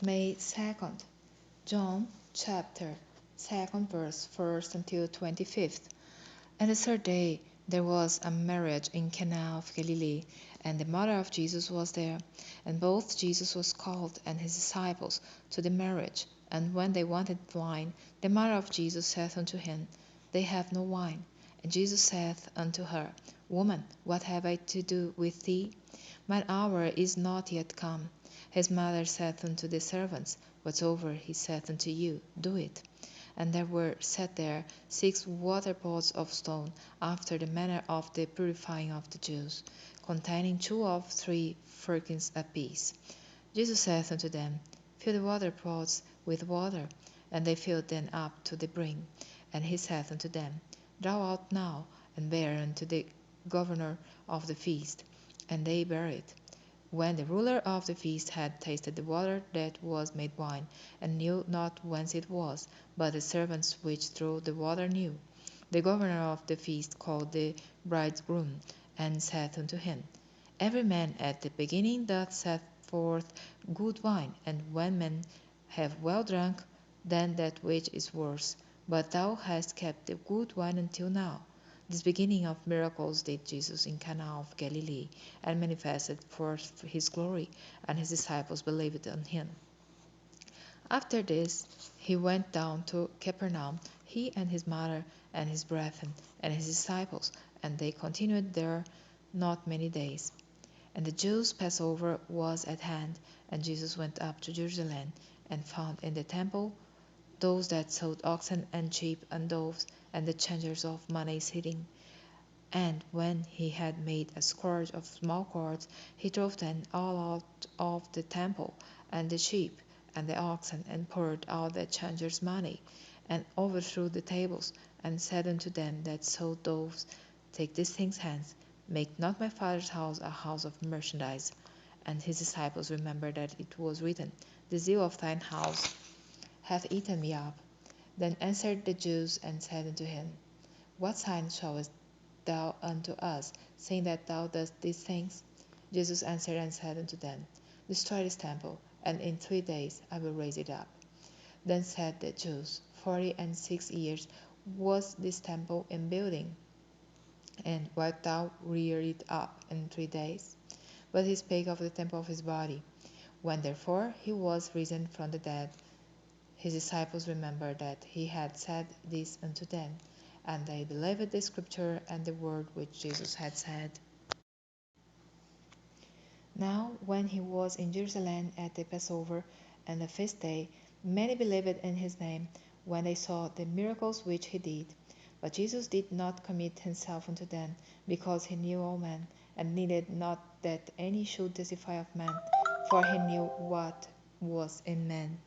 May 2nd, John chapter 2nd verse 1st until 25th. And the third day there was a marriage in Cana of Galilee, and the mother of Jesus was there. And both Jesus was called and his disciples to the marriage. And when they wanted wine, the mother of Jesus saith unto him, They have no wine. And Jesus saith unto her, Woman, what have I to do with thee? Mine hour is not yet come. His mother saith unto the servants, Whatsoever he saith unto you, do it. And there were set there 6 water pots of stone, after the manner of the purifying of the Jews, containing 2 or 3 firkins apiece. Jesus saith unto them, Fill the water pots with water. And they filled them up to the brim. And he saith unto them, Draw out now, and bear unto the governor of the feast. And they bare it. When the ruler of the feast had tasted the water that was made wine, and knew not whence it was, but the servants which drew the water knew, the governor of the feast called the bridegroom, and said unto him, Every man at the beginning doth set forth good wine, and when men have well drunk, then that which is worse. But thou hast kept the good wine until now. This beginning of miracles did Jesus in Cana of Galilee, and manifested forth his glory, and his disciples believed on him. After this he went down to Capernaum, he and his mother, and his brethren, and his disciples, and they continued there not many days. And the Jews' Passover was at hand, and Jesus went up to Jerusalem, and found in the temple those that sold oxen and sheep and doves, and the changers of money sitting. And when he had made a scourge of small cords, he drove them all out of the temple, and the sheep, and the oxen, and poured out the changers' money, and overthrew the tables, and said unto them that sold doves, Take these things hence, make not my Father's house a house of merchandise. And his disciples remembered that it was written, The zeal of thine house hath eaten me up. Then answered the Jews, and said unto him, What sign showest thou unto us, saying that thou doest these things? Jesus answered and said unto them, Destroy this temple, and in 3 days I will raise it up. Then said the Jews, 46 years was this temple in building, and wilt thou rear it up in 3 days? But he spake of the temple of his body. When therefore he was risen from the dead, his disciples remembered that he had said this unto them, and they believed the scripture and the word which Jesus had said. Now when he was in Jerusalem at the Passover and the feast day, many believed in his name, when they saw the miracles which he did. But Jesus did not commit himself unto them, because he knew all men, and needed not that any should testify of man, for he knew what was in man.